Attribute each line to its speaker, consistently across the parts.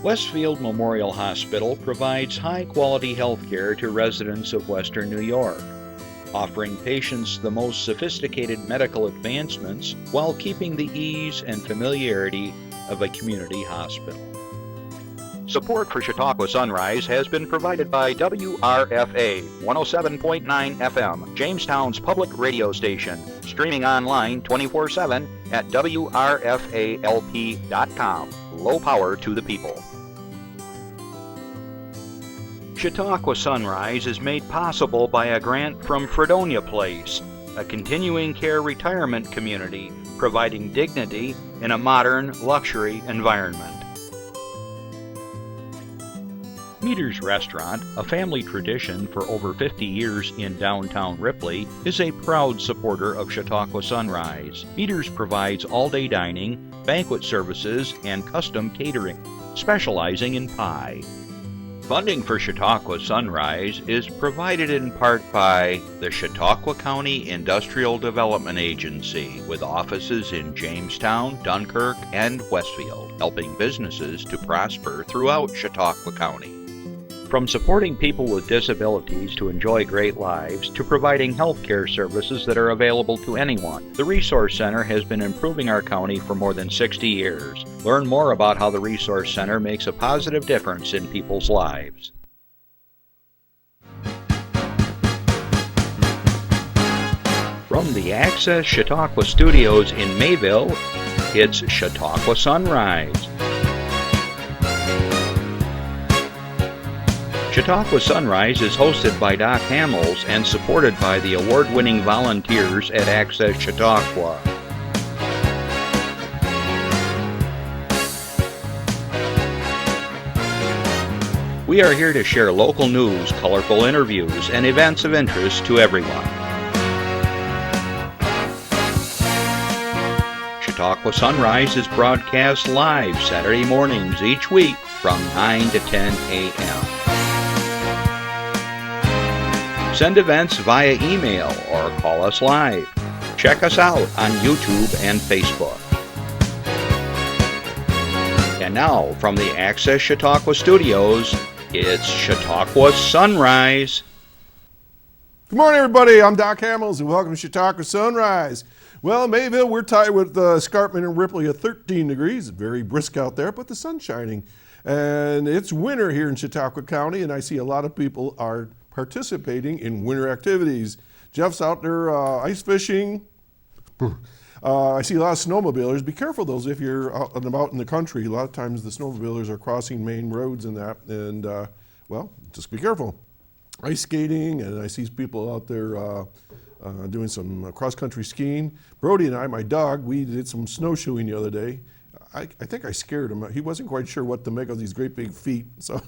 Speaker 1: Westfield Memorial Hospital provides high-quality health care to residents of Western New York, offering patients the most sophisticated medical advancements while keeping the ease and familiarity of a community hospital. Support for Chautauqua Sunrise has been provided by WRFA 107.9 FM, Jamestown's public radio station, streaming online 24/7 at WRFALP.com. Low power to the people. Chautauqua Sunrise is made possible by a grant from Fredonia Place, a continuing care retirement community providing dignity in a modern luxury environment. Meter's Restaurant, a family tradition for over 50 years in downtown Ripley, is a proud supporter of Chautauqua Sunrise. Meter's provides all-day dining, banquet services, and custom catering, specializing in pie. Funding for Chautauqua Sunrise is provided in part by the Chautauqua County Industrial Development Agency, with offices in Jamestown, Dunkirk, and Westfield, helping businesses to prosper throughout Chautauqua County. From supporting people with disabilities to enjoy great lives, to providing health care services that are available to anyone, the Resource Center has been improving our county for more than 60 years. Learn more about how the Resource Center makes a positive difference in people's lives. From the Access Chautauqua Studios in Mayville, it's Chautauqua Sunrise. Chautauqua Sunrise is hosted by Doc Hamels and supported by the award-winning volunteers at Access Chautauqua. We are here to share local news, colorful interviews, and events of interest to everyone. Chautauqua Sunrise is broadcast live Saturday mornings each week from 9 to 10 a.m. Send events via email or call us live. Check us out on YouTube and Facebook. And now, from the Access Chautauqua Studios, it's Chautauqua Sunrise.
Speaker 2: Good morning, everybody. I'm Doc Hamels, and welcome to Chautauqua Sunrise. Well, Mayville, we're tied with Escarpment and Ripley at 13 degrees. It's very brisk out there, but the sun's shining. And it's winter here in Chautauqua County, and I see a lot of people are participating in winter activities. Jeff's out there ice fishing. I see a lot of snowmobilers. Be careful those if you're out and about in the country. A lot of times the snowmobilers are crossing main roads and that, and well, just be careful. Ice skating, and I see people out there doing some cross-country skiing. Brody and I, my dog, we did some snowshoeing the other day. I think I scared him. He wasn't quite sure what to make of these great big feet. So,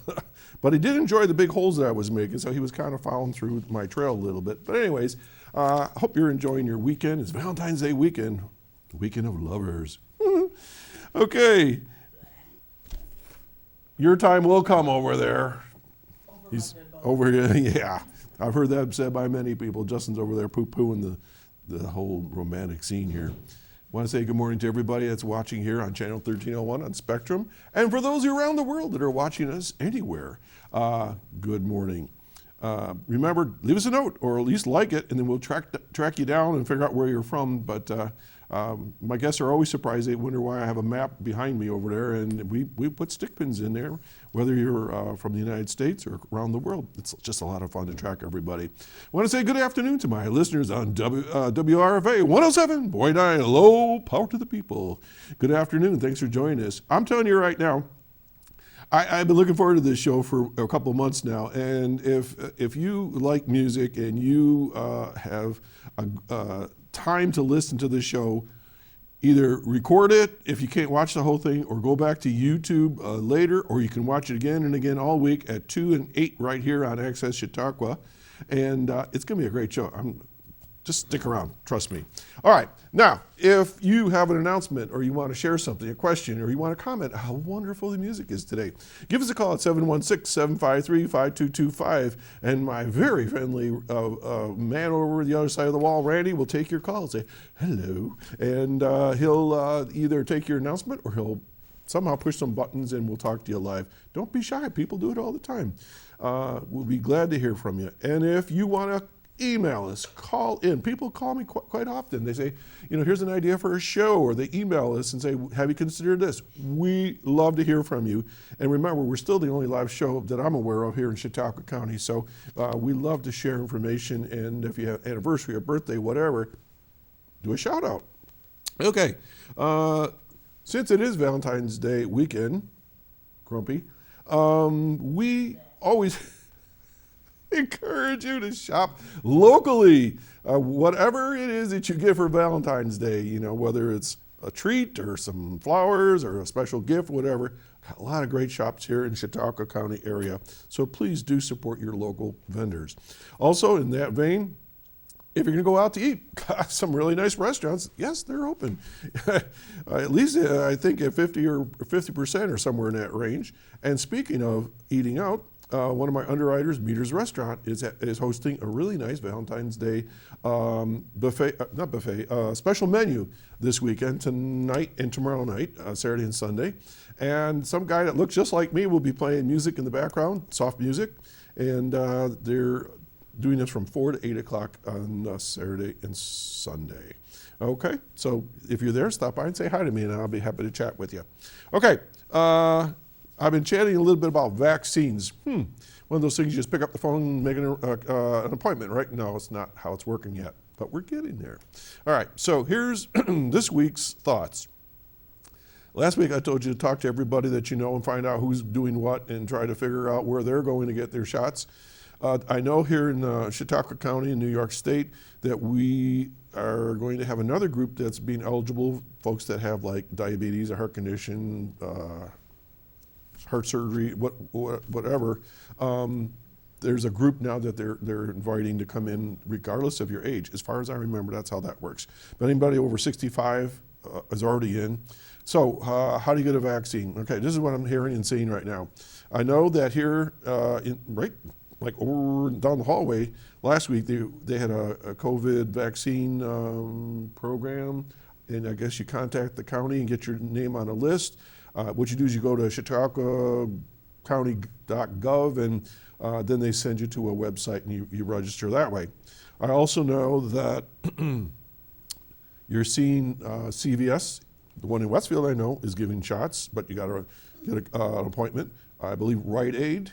Speaker 2: but he did enjoy the big holes that I was making, so he was kind of following through my trail a little bit. But anyways, I hope you're enjoying your weekend. It's Valentine's Day weekend, the weekend of lovers. Okay. Your time will come over there. He's over here, yeah. I've heard that said by many people. Justin's over there poo-pooing the whole romantic scene here. I want to say good morning to everybody that's watching here on Channel 1301 on Spectrum. And for those around the world that are watching us anywhere, good morning. Remember, leave us a note or at least like it, and then we'll track you down and figure out where you're from. But my guests are always surprised. They wonder why I have a map behind me over there, and we put stick pins in there, whether you're from the United States or around the world. It's just a lot of fun to track everybody. I want to say good afternoon to my listeners on WRFA 107.9, low power to the people. Good afternoon. Thanks for joining us. I'm telling you right now, I've been looking forward to this show for a couple of months now, and if you like music and you have time to listen to this show, either record it if you can't watch the whole thing, or go back to YouTube later, or you can watch it again and again all week at 2 and 8 right here on Access Chautauqua, and it's going to be a great show. Just stick around, trust me. All right, now, if you have an announcement or you want to share something, a question, or you want to comment how wonderful the music is today, give us a call at 716-753-5225, and my very friendly man over the other side of the wall, Randy, will take your call and say, hello, and he'll either take your announcement or he'll somehow push some buttons and we'll talk to you live. Don't be shy. People do it all the time. We'll be glad to hear from you. And if you want to email us, call in. People call me quite often. They say, here's an idea for a show, or they email us and say, have you considered this? We love to hear from you. And remember, we're still the only live show that I'm aware of here in Chautauqua County. So we love to share information. And if you have anniversary or birthday, whatever, do a shout out. Okay. Since it is Valentine's Day weekend, Grumpy, we always encourage you to shop locally. Whatever it is that you get for Valentine's Day, whether it's a treat or some flowers or a special gift, whatever. Got a lot of great shops here in Chautauqua County area. So please do support your local vendors. Also, in that vein, if you're going to go out to eat, got some really nice restaurants. Yes, they're open. At least I think at 50% or somewhere in that range. And speaking of eating out, one of my underwriters, Meter's Restaurant, is hosting a really nice Valentine's Day special menu this weekend, tonight and tomorrow night, Saturday and Sunday. And some guy that looks just like me will be playing music in the background, soft music. And they're doing this from 4 to 8 o'clock on Saturday and Sunday. Okay, so if you're there, stop by and say hi to me, and I'll be happy to chat with you. Okay, I've been chatting a little bit about vaccines. One of those things you just pick up the phone and make an appointment, right? No, it's not how it's working yet, but we're getting there. All right, so here's this week's thoughts. Last week I told you to talk to everybody that you know and find out who's doing what and try to figure out where they're going to get their shots. I know here in Chautauqua County in New York State that we are going to have another group that's being eligible, folks that have like diabetes, a heart condition, heart surgery, whatever. There's a group now that they're inviting to come in regardless of your age. As far as I remember, that's how that works. But anybody over 65 is already in. So how do you get a vaccine? Okay, this is what I'm hearing and seeing right now. I know that here, like over down the hallway, last week they had a COVID vaccine program, and I guess you contact the county and get your name on a list. What you do is you go to chautauquacounty.gov, and then they send you to a website and you register that way. I also know that you're seeing CVS, the one in Westfield I know is giving shots, but you got to get an appointment. I believe Rite Aid.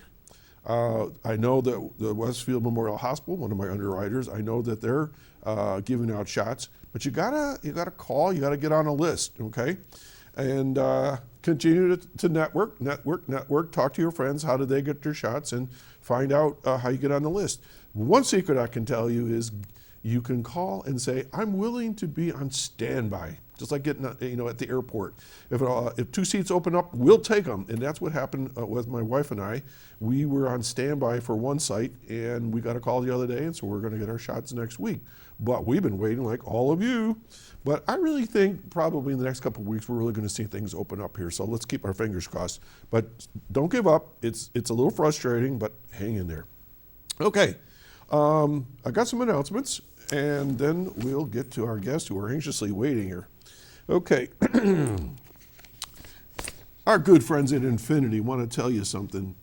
Speaker 2: I know that the Westfield Memorial Hospital, one of my underwriters, I know that they're giving out shots, but you gotta call, you gotta get on a list, okay? And continue to network, talk to your friends, how did they get their shots, and find out how you get on the list. One secret I can tell you is you can call and say, I'm willing to be on standby, just like getting at the airport. If 2 seats open up, we'll take them. And that's what happened with my wife and I. We were on standby for one site, and we got a call the other day, and so we're going to get our shots next week. But we've been waiting like all of you. But I really think probably in the next couple of weeks, we're really going to see things open up here. So let's keep our fingers crossed. But don't give up. It's a little frustrating, but hang in there. Okay, I got some announcements, and then we'll get to our guests who are anxiously waiting here. Okay, our good friends at Infinity want to tell you something,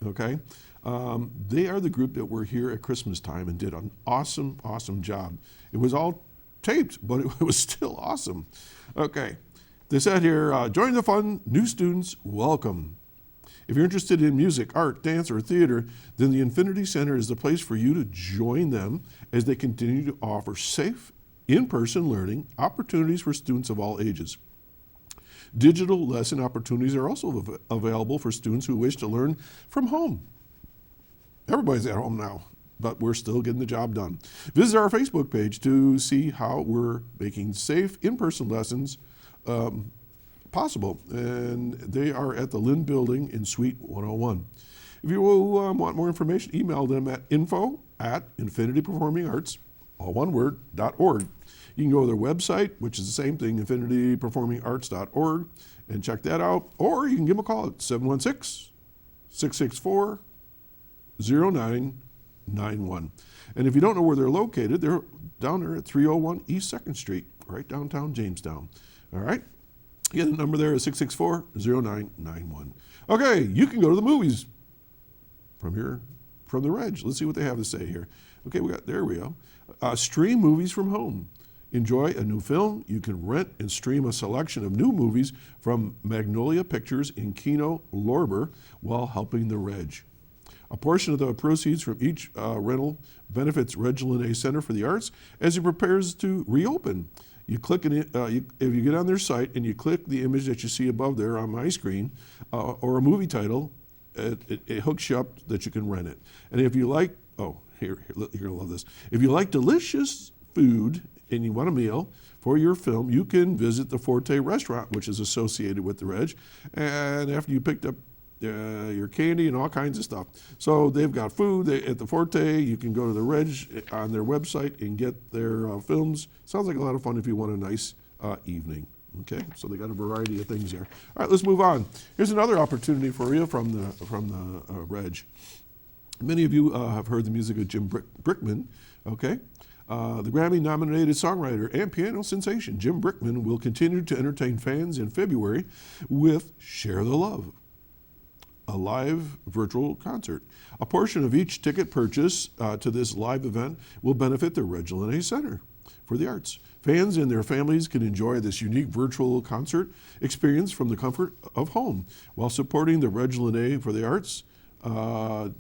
Speaker 2: okay? They are the group that were here at Christmas time and did an awesome, awesome job. It was all taped, but it was still awesome. Okay, they said here, join the fun, new students, welcome. If you're interested in music, art, dance, or theater, then the Infinity Center is the place for you to join them as they continue to offer safe, in-person learning opportunities for students of all ages. Digital lesson opportunities are also available for students who wish to learn from home. Everybody's at home now, but we're still getting the job done. Visit our Facebook page to see how we're making safe in-person lessons possible. And they are at the Lynn Building in Suite 101. If you want more information, email them at info@infinityperformingarts, all one word, .org. You can go to their website, which is the same thing, infinityperformingarts.org, and check that out. Or you can give them a call at 716-664-0991. And if you don't know where they're located, they're down there at 301 East 2nd Street, right downtown Jamestown. All right? Again, the number there is 664-0991. Okay, you can go to the movies from the Reg. Let's see what they have to say here. Okay, there we go. Stream movies from home. Enjoy a new film. You can rent and stream a selection of new movies from Magnolia Pictures in Keno, Lorber, while helping the Reg. A portion of the proceeds from each rental benefits Reg Lene Center for the Arts as it prepares to reopen. You click if you get on their site and you click the image that you see above there on my screen, or a movie title, it hooks you up that you can rent it. And if you like, you're gonna love this. If you like delicious food and you want a meal for your film, you can visit the Forte restaurant, which is associated with the Reg. And after you picked up your candy and all kinds of stuff. So they've got food at the Forte. You can go to the Reg on their website and get their films. Sounds like a lot of fun if you want a nice evening. Okay, so they got a variety of things here. All right, let's move on. Here's another opportunity for you from the Reg. Many of you have heard the music of Jim Brickman. Okay, the Grammy-nominated songwriter and piano sensation Jim Brickman will continue to entertain fans in February with Share the Love, a live virtual concert. A portion of each ticket purchase to this live event will benefit the Reg Lene Center for the Arts. Fans and their families can enjoy this unique virtual concert experience from the comfort of home while supporting the Reg Lene for the Arts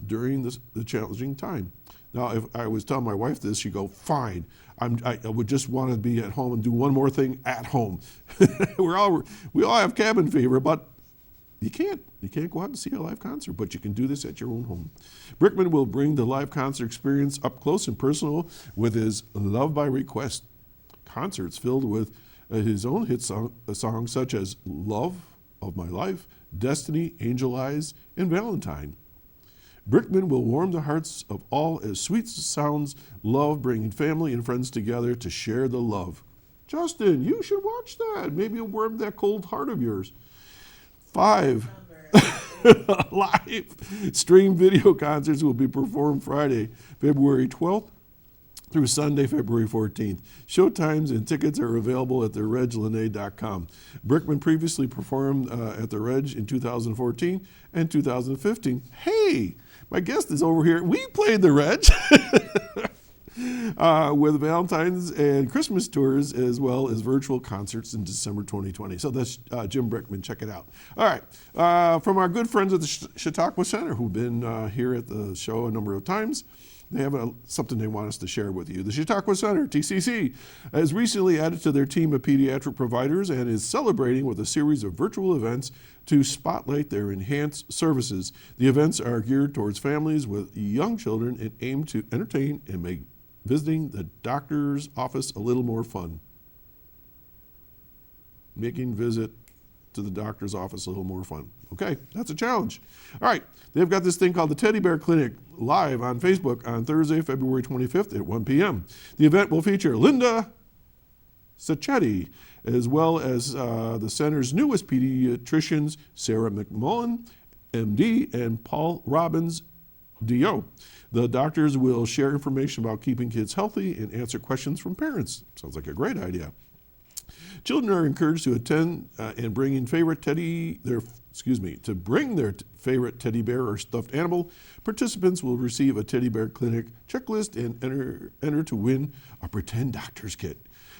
Speaker 2: during the challenging time. Now, if I was telling my wife this, she'd go, fine. I would just want to be at home and do one more thing at home. We all have cabin fever, but you can't go out and see a live concert, but you can do this at your own home. Brickman will bring the live concert experience up close and personal with his Love by Request concerts filled with his own hit songs such as Love of My Life, Destiny, Angel Eyes, and Valentine. Brickman will warm the hearts of all as sweet sounds love, bringing family and friends together to share the love. Justin, you should watch that. Maybe it'll warm that cold heart of yours. 5 live stream video concerts will be performed Friday, February 12th through Sunday, February 14th. Showtimes and tickets are available at thereglene.com. Brickman previously performed at the Reg in 2014 and 2015. Hey, my guest is over here. We played the Reg with Valentine's and Christmas tours as well as virtual concerts in December 2020. So that's Jim Brickman. Check it out. All right. From our good friends at the Chautauqua Center who've been here at the show a number of times, they have something they want us to share with you. The Chautauqua Center, TCC, has recently added to their team of pediatric providers and is celebrating with a series of virtual events to spotlight their enhanced services. The events are geared towards families with young children and aim to entertain and make visiting the doctor's office a little more fun. Making visit to the doctor's office a little more fun. Okay, that's a challenge. All right, they've got this thing called the Teddy Bear Clinic live on Facebook on Thursday, February 25th at 1 p.m. The event will feature Linda Sacchetti, as well as the center's newest pediatricians, Sarah McMullen, MD, and Paul Robbins, DO. The doctors will share information about keeping kids healthy and answer questions from parents. Sounds like a great idea. Children are encouraged to attend and bring in bring their favorite teddy bear or stuffed animal. Participants will receive a Teddy Bear Clinic checklist and enter to win a pretend doctor's kit.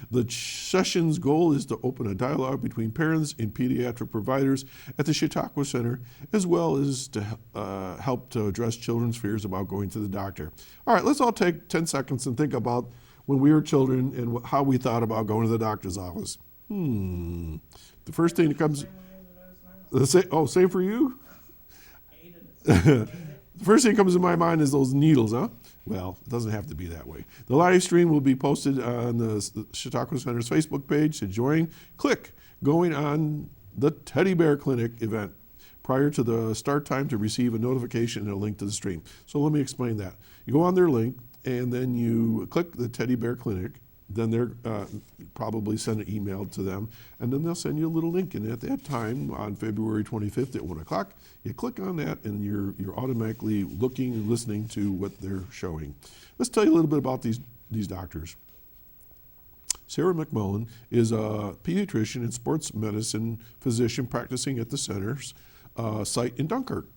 Speaker 2: The session's goal is to open a dialogue between parents and pediatric providers at the Chautauqua Center, as well as to help to address children's fears about going to the doctor. All right, let's all take 10 seconds and think about when we were children and how we thought about going to the doctor's office. The first thing that comes... Same for you? The first thing that comes to my mind is those needles, huh? Well, it doesn't have to be that way. The live stream will be posted on the Chautauqua Center's Facebook page. To join, click going on the Teddy Bear Clinic event prior to the start time to receive a notification and a link to the stream. So let me explain that. You go on their link, and then you click the Teddy Bear Clinic. Then they're probably send an email to them, and then they'll send you a little link. And at that time, on February 25th at 1 o'clock, you click on that, and you're automatically looking and listening to what they're showing. Let's tell you a little bit about these doctors. Sarah McMullen is a pediatrician and sports medicine physician practicing at the center's site in Dunkirk,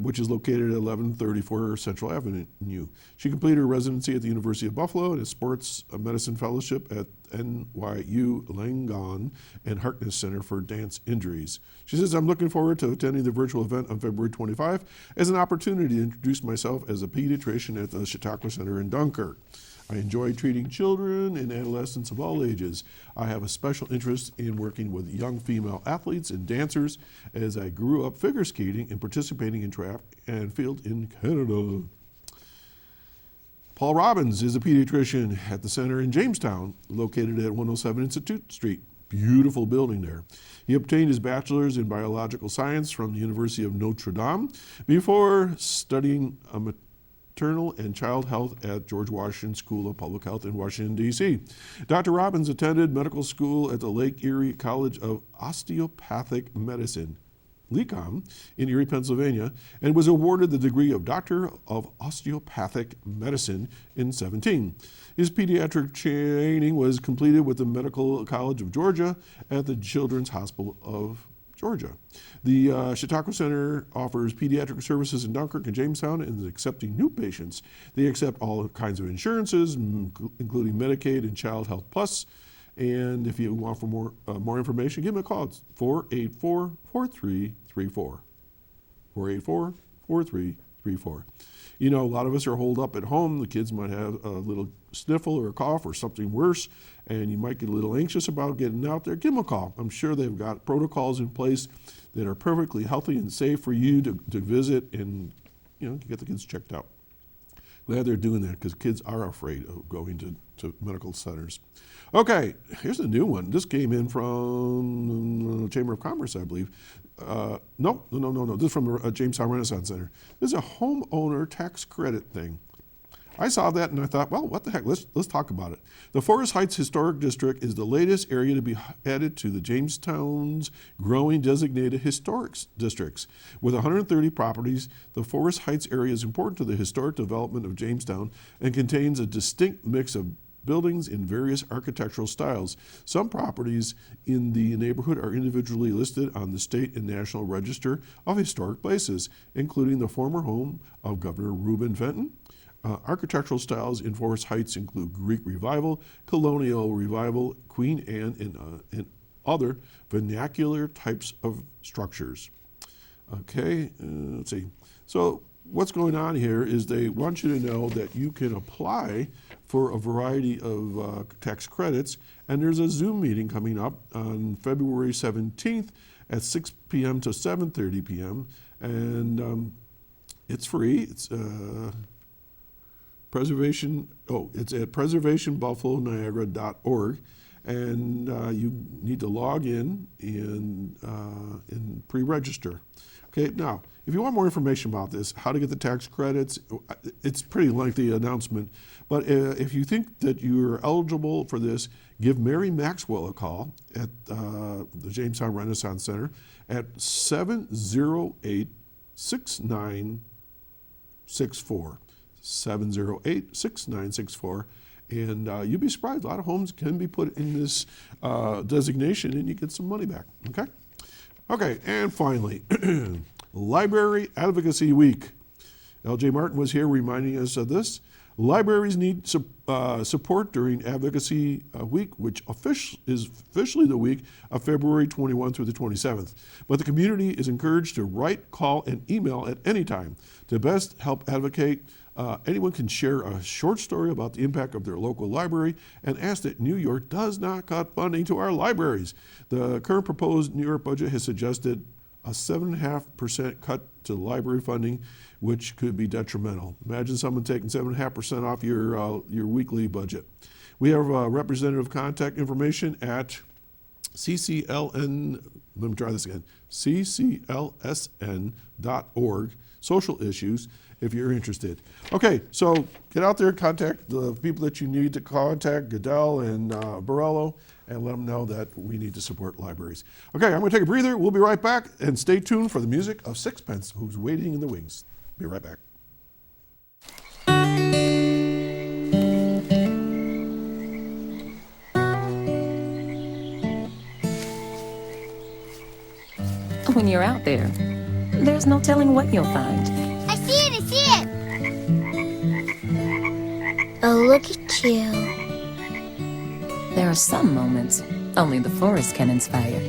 Speaker 2: which is located at 1134 Central Avenue. She completed her residency at the University of Buffalo and a sports medicine fellowship at NYU Langone and Harkness Center for Dance Injuries. She says, I'm looking forward to attending the virtual event on February 25 as an opportunity to introduce myself as a pediatrician at the Chautauqua Center in Dunkirk. I enjoy treating children and adolescents of all ages. I have a special interest in working with young female athletes and dancers as I grew up figure skating and participating in track and field in Canada. Paul Robbins is a pediatrician at the center in Jamestown, located at 107 Institute Street. Beautiful building there. He obtained his bachelor's in biological science from the University of Notre Dame before studying maternal and child health at George Washington School of Public Health in Washington, D.C. Dr. Robbins attended medical school at the Lake Erie College of Osteopathic Medicine, LECOM, in Erie, Pennsylvania, and was awarded the degree of Doctor of Osteopathic Medicine in 2017. His pediatric training was completed with the Medical College of Georgia at the Children's Hospital of Georgia. The Chautauqua Center offers pediatric services in Dunkirk and Jamestown and is accepting new patients. They accept all kinds of insurances, including Medicaid and Child Health Plus. And if you want for more information, give them a call. It's 484-4334. 484-4334. You know, a lot of us are holed up at home. The kids might have a little sniffle or a cough or something worse, and you might get a little anxious about getting out there. Give them a call. I'm sure they've got protocols in place that are perfectly healthy and safe for you to visit and, you know, get the kids checked out. Glad they're doing that because kids are afraid of going to medical centers. Okay, here's a new one. This came in from the Chamber of Commerce, I believe. No. This is from Jamestown Renaissance Center. This is a homeowner tax credit thing. I saw that and I thought, well, what the heck? Let's talk about it. The Forest Heights Historic District is the latest area to be added to the Jamestown's growing designated historic districts. With 130 properties, the Forest Heights area is important to the historic development of Jamestown and contains a distinct mix of buildings in various architectural styles. Some properties in the neighborhood are individually listed on the state and national register of historic places, including the former home of Governor Reuben Fenton. Architectural styles in Forest Heights include Greek Revival, Colonial Revival, Queen Anne, and other vernacular types of structures. Okay, let's see. So what's going on here is they want you to know that you can apply for a variety of tax credits, and there's a Zoom meeting coming up on February 17th at 6 p.m. to 7:30 p.m., and it's free. It's it's at preservationbuffaloniagara.org, and you need to log in and pre-register. Okay, now, if you want more information about this, how to get the tax credits, it's a pretty lengthy announcement, but if you think that you're eligible for this, give Mary Maxwell a call at the Jamestown Renaissance Center at 708-6964. 708-6964, and you'll be surprised. A lot of homes can be put in this designation and you get some money back, okay? Okay, and finally, Library Advocacy Week. L.J. Martin was here reminding us of this. Libraries need support during Advocacy Week, which is officially the week of February 21 through the 27th. But the community is encouraged to write, call, and email at any time. To best help advocate, anyone can share a short story about the impact of their local library and ask that New York does not cut funding to our libraries. The current proposed New York budget has suggested a 7.5% cut to library funding, which could be detrimental. Imagine someone taking 7.5% off your weekly budget. We have representative contact information at CCLN, let me try this again, cclsn.org, social issues, if you're interested. Okay, so get out there, contact the people that you need to contact, Goodell and Borello, and let them know that we need to support libraries. Okay, I'm going to take a breather. We'll be right back, and stay tuned for the music of Sixpence, who's waiting in the wings. Be right back.
Speaker 3: When you're out there, there's no telling what you'll find.
Speaker 4: I see it, I see it! Oh, look at you.
Speaker 3: There are some moments only the forest can inspire.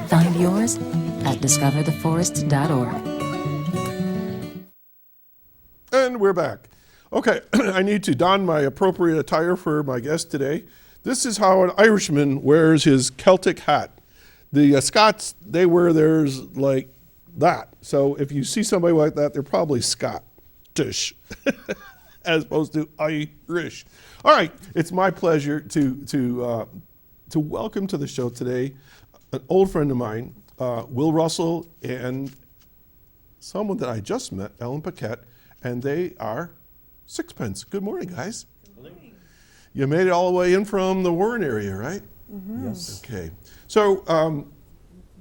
Speaker 3: Find yours at discovertheforest.org.
Speaker 2: And we're back. Okay, I need to don my appropriate attire for my guest today. This is how an Irishman wears his Celtic hat. The Scots, they wear theirs like that. So if you see somebody like that, they're probably Scottish as opposed to Irish. All right, it's my pleasure to welcome to the show today an old friend of mine, Will Russell, and someone that I just met, Ellen Paquette, and they are Sixpence. Good morning, guys. Good morning. You made it all the way in from the Warren area, right?
Speaker 5: Mm-hmm.
Speaker 2: Yes. Okay. So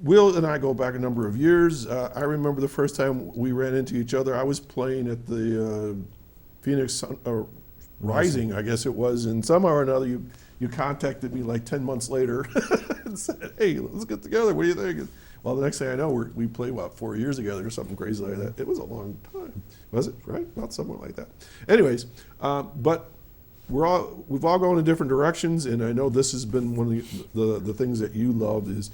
Speaker 2: Will and I go back a number of years. I remember the first time we ran into each other. I was playing at the Phoenix Rising, I guess it was, and somehow or another you contacted me like 10 months later and said, hey, let's get together. What do you think? Well, the next thing I know, we played, 4 years together or something crazy like that. It was a long time. Was it? Right? Not something like that. Anyways, but we've all gone in different directions, and I know this has been one of the things that you love is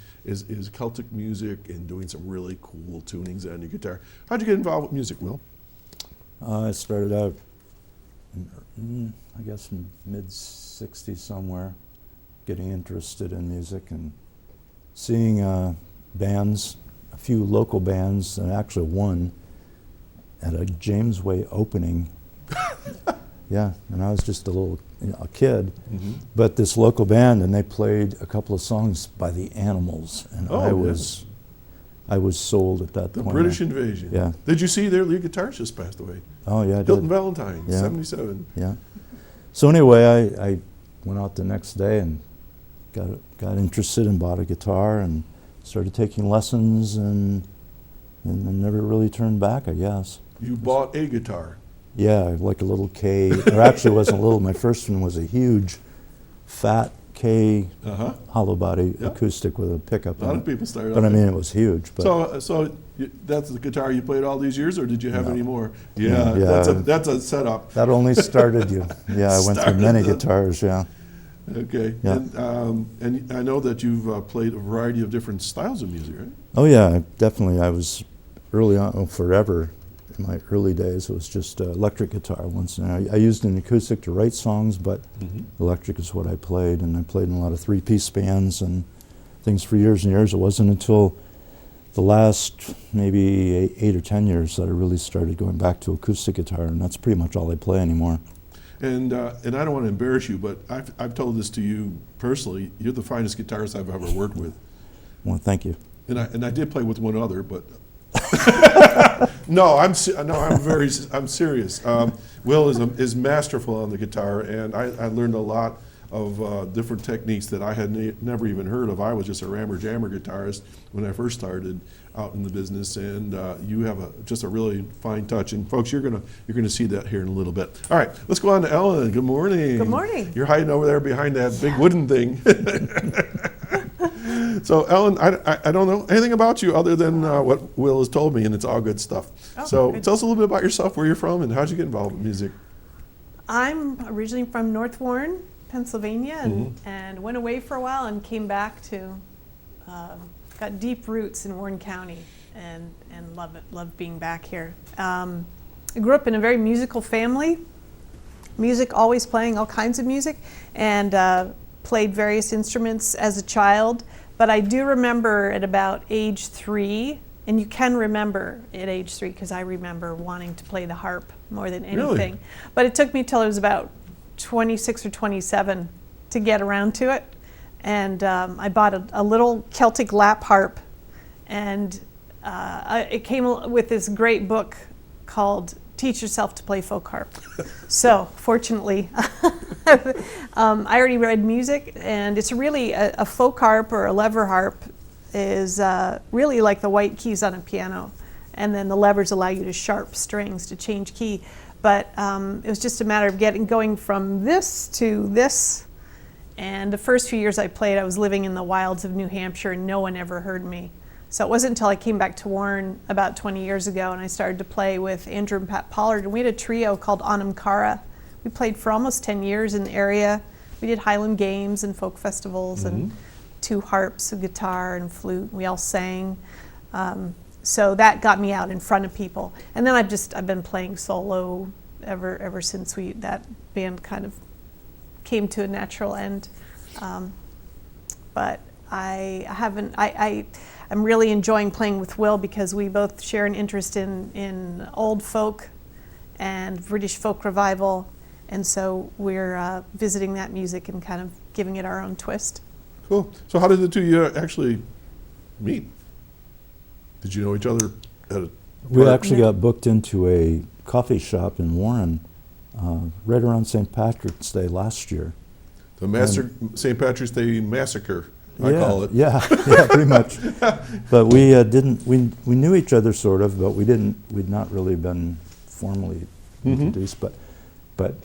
Speaker 2: Celtic music and doing some really cool tunings on your guitar. How'd you get involved with music, Will?
Speaker 5: I started out, I guess, in mid-'60s somewhere, getting interested in music and seeing bands, a few local bands, and actually one at a James Way opening. Yeah, and I was just a kid,
Speaker 2: Mm-hmm.
Speaker 5: but this local band, and they played a couple of songs by the Animals, and I was sold at that
Speaker 2: The
Speaker 5: point.
Speaker 2: British Invasion.
Speaker 5: Yeah.
Speaker 2: Did you see their lead guitarist just passed away?
Speaker 5: Oh yeah, I
Speaker 2: Hilton
Speaker 5: did.
Speaker 2: Valentine,
Speaker 5: Yeah.
Speaker 2: 77.
Speaker 5: Yeah. So anyway, I went out the next day and got interested and bought a guitar and started taking lessons and never really turned back, I guess.
Speaker 2: You bought a guitar.
Speaker 5: Yeah, like a little K, or actually it wasn't a little, my first one was a huge, fat K hollow body
Speaker 2: Yeah.
Speaker 5: acoustic with a pickup
Speaker 2: A lot
Speaker 5: in
Speaker 2: of
Speaker 5: it.
Speaker 2: people started
Speaker 5: But
Speaker 2: out
Speaker 5: I mean,
Speaker 2: there.
Speaker 5: it was huge. But
Speaker 2: So that's the guitar you played all these years, or did you have
Speaker 5: No.
Speaker 2: any more?
Speaker 5: No,
Speaker 2: Yeah,
Speaker 5: yeah.
Speaker 2: that's a setup.
Speaker 5: that only started you. Yeah, I went through
Speaker 2: Started
Speaker 5: many
Speaker 2: the-
Speaker 5: guitars, yeah.
Speaker 2: Okay.
Speaker 5: Yeah.
Speaker 2: And I know that you've played a variety of different styles of music, right?
Speaker 5: Oh yeah, definitely. I was early on, forever, in my early days, it was just electric guitar once. And I used an acoustic to write songs, but electric is what I played, and I played in a lot of three-piece bands and things for years and years. It wasn't until the last maybe 8 or 10 years that I really started going back to acoustic guitar, and that's pretty much all I play anymore.
Speaker 2: And I don't want to embarrass you, but I've told this to you personally. You're the finest guitarist I've ever worked with.
Speaker 5: Well, thank you.
Speaker 2: And I did play with one other, but no, I'm serious. Will is masterful on the guitar, and I learned a lot of different techniques that I had never even heard of. I was just a rammer jammer guitarist when I first started out in the business, and you have just a really fine touch. And folks, you're gonna see that here in a little bit. All right, let's go on to Ellen. Good morning.
Speaker 6: Good morning.
Speaker 2: You're hiding over there behind that big wooden thing. So Ellen, I don't know anything about you other than what Will has told me, and it's all good stuff.
Speaker 6: Oh,
Speaker 2: So
Speaker 6: good.
Speaker 2: tell us a little bit about yourself, where you're from, and how'd you get involved with music?
Speaker 6: I'm originally from North Warren, Pennsylvania, and went away for a while and came back to, got deep roots in Warren County and love it, love being back here. I grew up in a very musical family, always playing all kinds of music, and played various instruments as a child. But I do remember at about age 3, and you can remember at age 3 because I remember wanting to play the harp more than anything.
Speaker 2: Really?
Speaker 6: But it took me till I was about 26 or 27 to get around to it. And I bought a little Celtic lap harp, and it came with this great book called Teach Yourself to Play Folk Harp. So fortunately, I already read music, and it's really a folk harp or a lever harp is really like the white keys on a piano, and then the levers allow you to sharp strings to change key. But it was just a matter of going from this to this, And the first few years I played, I was living in the wilds of New Hampshire, and no one ever heard me. So it wasn't until I came back to Warren about 20 years ago, and I started to play with Andrew and Pat Pollard, and we had a trio called Anamkara. We played for almost 10 years in the area. We did Highland Games and folk festivals, and 2 harps, a guitar and flute. We all sang. So that got me out in front of people. And then I've been playing solo ever since that band kind of came to a natural end. But I'm really enjoying playing with Will because we both share an interest in old folk and British folk revival, and so we're visiting that music and kind of giving it our own twist.
Speaker 2: Cool. So how did the two of you actually meet? Did you know each other at a
Speaker 5: We
Speaker 2: park?
Speaker 5: actually got booked into a coffee shop in Warren right around St. Patrick's Day last year.
Speaker 2: The St. Patrick's Day Massacre, I call it.
Speaker 5: Yeah, pretty much. But we we knew each other sort of, but we'd not really been formally introduced, but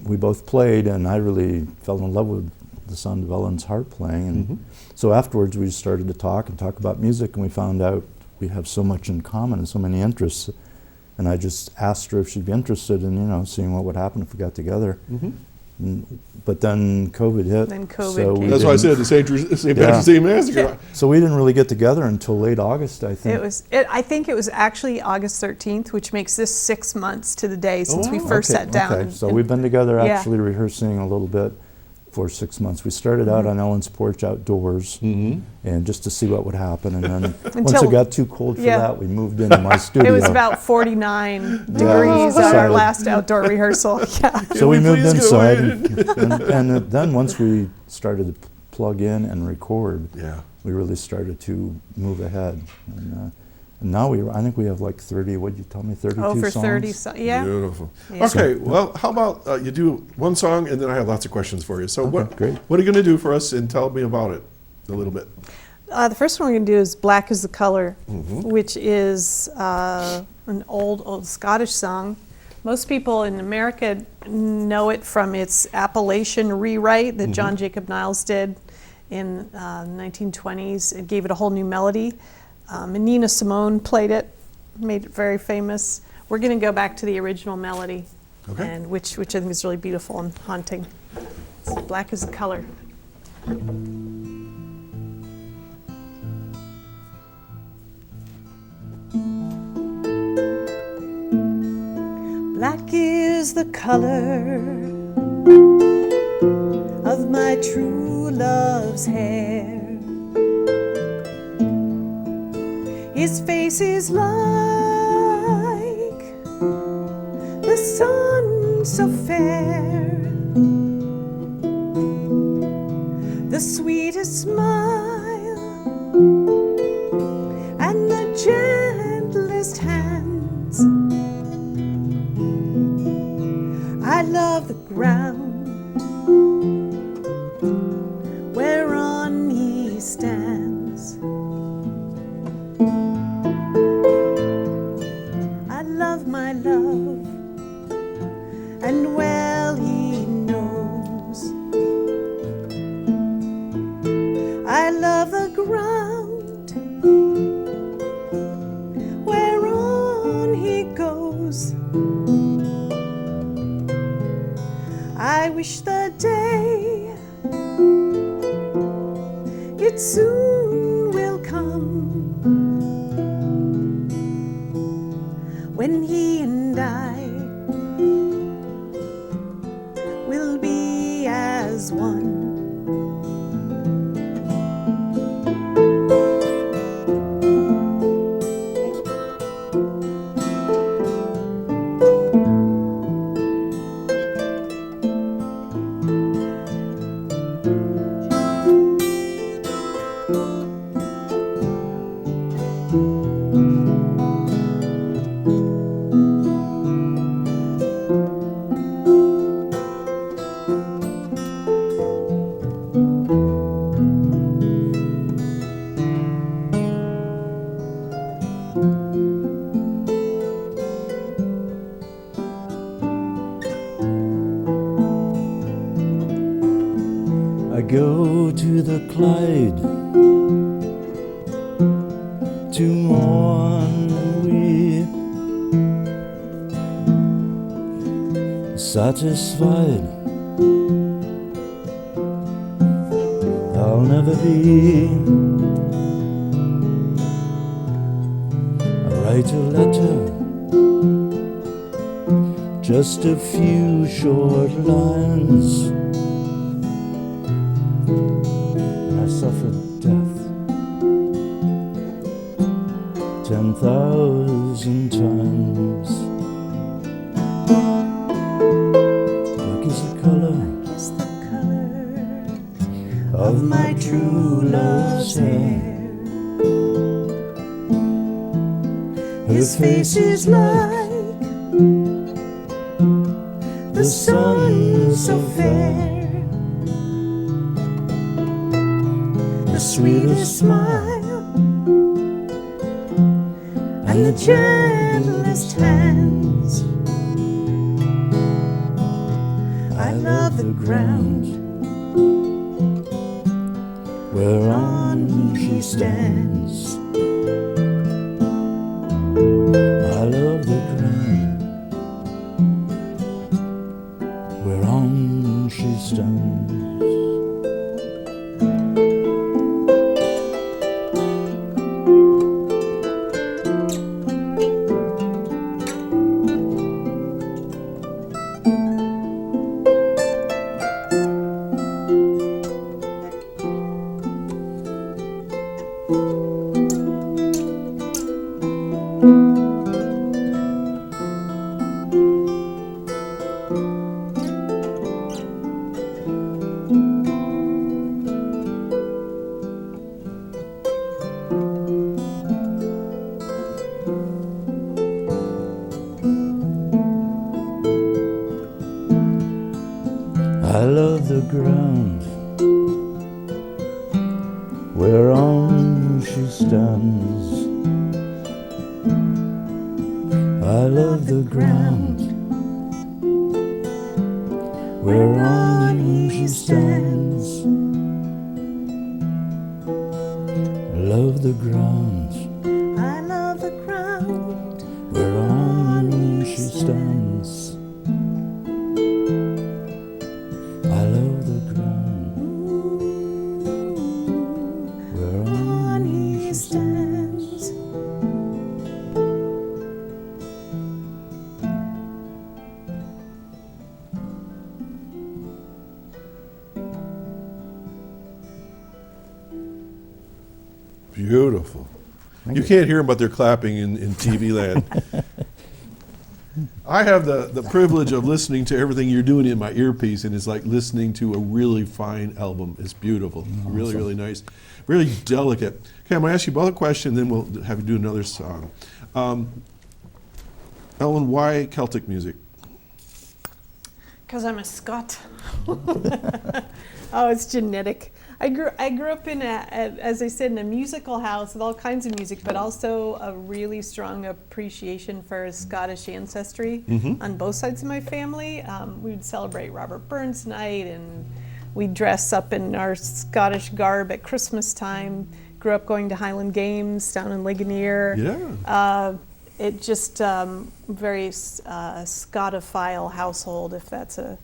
Speaker 5: we both played, and I really fell in love with the sound of Ellen's harp playing, and so afterwards we started to talk about music, and we found out we have so much in common and so many interests, and I just asked her if she'd be interested in seeing what would happen if we got together. But then COVID hit. So
Speaker 6: came.
Speaker 2: That's why I said the St. Patrick's Day Massacre.
Speaker 5: So we didn't really get together until late August, I think.
Speaker 6: I think it was actually August 13th, which makes this 6 months to the day since we first sat down.
Speaker 5: Okay, so we've been together actually rehearsing a little bit for 6 months. We started out on Ellen's porch outdoors, and just to see what would happen, and then once it got too cold for that, we moved into my studio.
Speaker 6: It was about 49 degrees at our last outdoor rehearsal.
Speaker 5: So we moved inside, and then once we started to plug in and record, we really started to move ahead. And now I think we have like 30, what'd you tell me, 32
Speaker 6: Over
Speaker 5: songs?
Speaker 6: 30 songs, yeah.
Speaker 2: Beautiful.
Speaker 6: Yeah.
Speaker 2: Okay, well, how about you do one song, and then I have lots of questions for you. So
Speaker 5: great.
Speaker 2: What are you going to do for us, and tell me about it a little bit?
Speaker 6: The first one we're going to do is Black is the Color, which is an old Scottish song. Most people in America know it from its Appalachian rewrite that John Jacob Niles did in the 1920s. It gave it a whole new melody. And Nina Simone played it, made it very famous. We're going to go back to the original melody, and which I think is really beautiful and haunting. So Black is the Color. Black is the color of my true love's hair. His face is like the sun so fair, the sweetest smile and the gentlest hands. I love the ground whereon he stands. I love my love, and well he knows. I love the ground whereon he goes. I wish the day it soon will come when he and I will be as one.
Speaker 5: Clyde to mourn and weep, satisfied I'll never be. I write a letter, just a few short lines, and I suffered death 10,000 times. Black is the color of my true love's hair. His face is like the sun so fair, the sweetest smile and the gentlest hands. I love the ground whereon she stands. I love the ground whereon she stands. I love the ground whereon she stands. I love the ground whereon she stands. I love the ground. I love the ground whereon she stands. I love the ground whereon he stands.
Speaker 2: Beautiful. You can't hear them, but they're clapping in TV land. I have the privilege of listening to everything you're doing in my earpiece, and it's like listening to a really fine album. It's beautiful. Awesome. Really, really nice. Really delicate. Okay, I'm going to ask you both a question, then we'll have you do another song. Ellen, why Celtic music?
Speaker 6: Because I'm a Scot. Oh, it's genetic. I grew up in as I said, in a musical house with all kinds of music, but also a really strong appreciation for Scottish ancestry on both sides of my family. We would celebrate Robert Burns Night, and we'd dress up in our Scottish garb at Christmas time. Grew up going to Highland Games down in Ligonier.
Speaker 2: Yeah.
Speaker 6: It just very Scotophile household, if that's a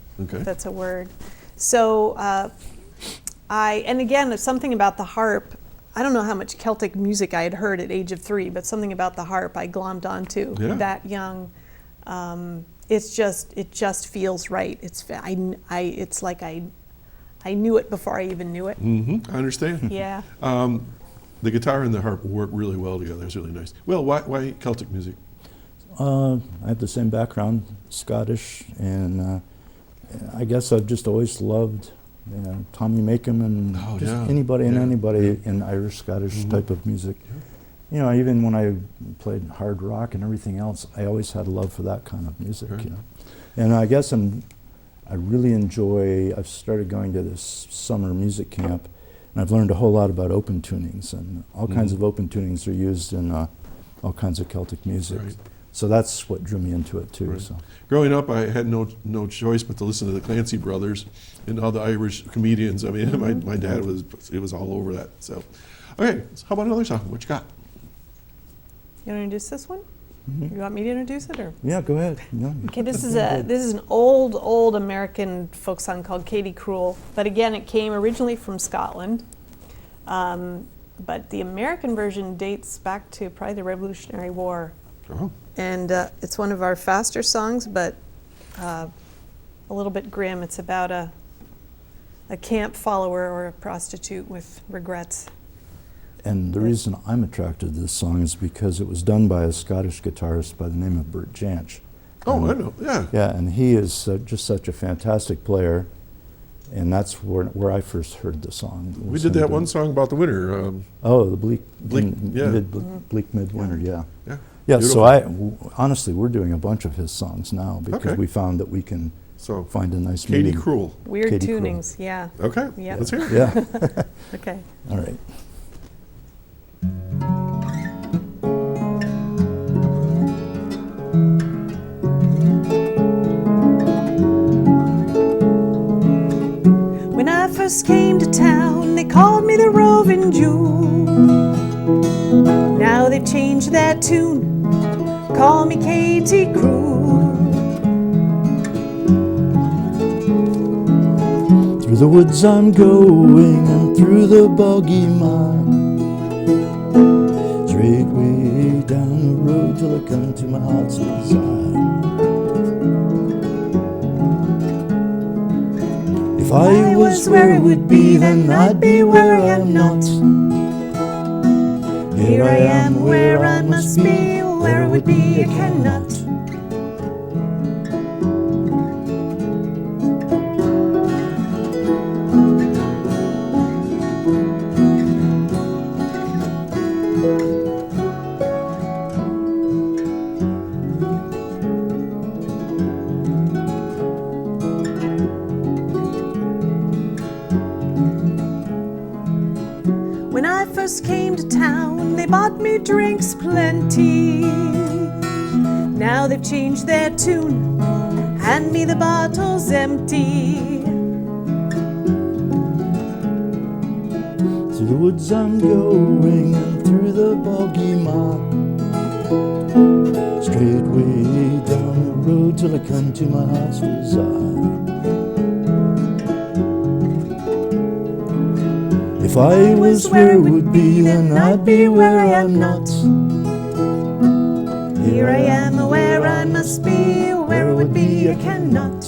Speaker 6: word. So. And again, something about the harp, I don't know how much Celtic music I had heard at age of 3, but something about the harp I glommed onto that young. It just feels right. It's like I knew it before I even knew it.
Speaker 2: I understand.
Speaker 6: Yeah.
Speaker 2: The guitar and the harp work really well together. It's really nice. Well, why Celtic music?
Speaker 5: I have the same background, Scottish, and I guess I've just always loved Tommy Makem and anybody in Irish, Scottish type of music. You know, even when I played hard rock and everything else, I always had a love for that kind of music. Right. You know, and I guess I really enjoy. I've started going to this summer music camp, and I've learned a whole lot about open tunings, and all kinds of open tunings are used in all kinds of Celtic music. Right. So that's what drew me into it too.
Speaker 2: Right.
Speaker 5: So
Speaker 2: Growing up, I had no choice but to listen to the Clancy brothers and all the Irish comedians. I mean, my dad was all over that. So, okay, so how about another song? What you got?
Speaker 6: You want to introduce this one? You want me to introduce it, or?
Speaker 5: yeah, go ahead. No.
Speaker 6: Okay, this is an old American folk song called Katie Cruel, but again, it came originally from Scotland. But the American version dates back to probably the Revolutionary War.
Speaker 2: Oh.
Speaker 6: And it's one of our faster songs, but a little bit grim. It's about a camp follower or a prostitute with regrets.
Speaker 5: And the reason I'm attracted to this song is because it was done by a Scottish guitarist by the name of Bert Jansch.
Speaker 2: Oh, I know. Yeah.
Speaker 5: Yeah, and he is just such a fantastic player, and that's where I first heard the song.
Speaker 2: We did that one song about the winter.
Speaker 5: Oh, the bleak
Speaker 2: yeah.
Speaker 5: bleak midwinter. Yeah.
Speaker 2: Yeah.
Speaker 5: Yeah.
Speaker 2: Beautiful.
Speaker 5: So honestly, we're doing a bunch of his songs now because
Speaker 2: Okay.
Speaker 5: we found that we can
Speaker 2: So,
Speaker 5: find a nice
Speaker 2: Katie
Speaker 5: medium.
Speaker 2: Cruel.
Speaker 6: Weird
Speaker 5: Katie Cruel.
Speaker 6: tunings, yeah.
Speaker 2: Okay.
Speaker 6: Yep.
Speaker 2: Let's hear it.
Speaker 5: Yeah.
Speaker 6: Okay.
Speaker 5: All right.
Speaker 6: When I first came to town, they called me the Roving Jew. Now they've changed that tune, call me Katie Cruel.
Speaker 5: Through the woods I'm going and through the boggy mire, straight way down the road till I come to my heart's desire. If I was where it would be, then I'd be where I am not. Here I am where I must be, where it would be I cannot. When I first came to town, they bought me drinks plenty. Now they've changed their tune, hand me the bottles empty. Through the woods I'm going and through the boggy mire, straight way down the road till I come to my heart's desire. If I was where it would be, then I'd be where I am not.
Speaker 6: Here I am where I must be, where it would be I cannot.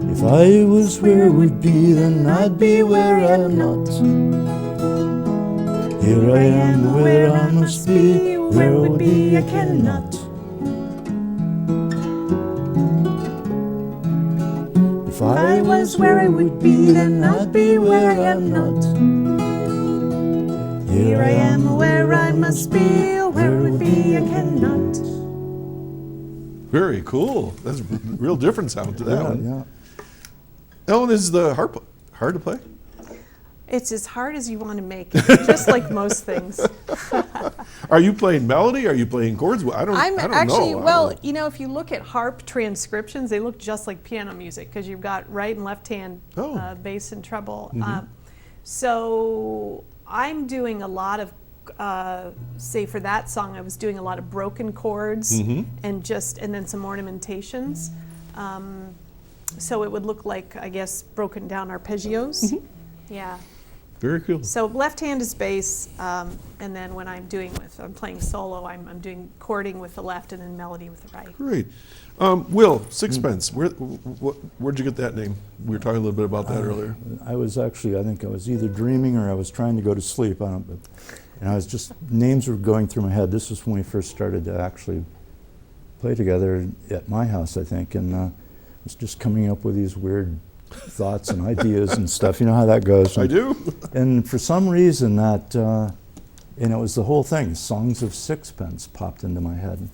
Speaker 5: If I was where it would be, then I'd be where I'm not. Here I am where I must be, where it would be I cannot. If I was where I would be, then I'd be where I'm not.
Speaker 6: Here I am where I must be, where it would be I cannot.
Speaker 2: Very cool. That's a real different sound to that one.
Speaker 5: Yeah.
Speaker 2: Ellen, is the harp hard to play?
Speaker 6: It's as hard as you want to make it, just like most things.
Speaker 2: Are you playing melody? Are you playing chords? I don't
Speaker 6: Actually,
Speaker 2: know.
Speaker 6: well, you know, if you look at harp transcriptions, they look just like piano music because you've got right and left hand bass and treble. So I'm doing a lot of, say for that song, I was doing a lot of broken chords and then some ornamentations. So it would look like, I guess, broken down arpeggios. Yeah.
Speaker 2: Very cool.
Speaker 6: So left hand is bass, and then when I'm playing solo, I'm doing chording with the left and then melody with the right.
Speaker 2: Great. Will, Sixpence, where'd you get that name? We were talking a little bit about that earlier.
Speaker 5: I think I was either dreaming or I was trying to go to sleep. And I was just, names were going through my head. This was when we first started to actually play together at my house, I think, and I was just coming up with these weird thoughts and ideas and stuff. You know how that goes.
Speaker 2: I do.
Speaker 5: And for some reason that, and it was the whole thing, Songs of Sixpence popped into my head.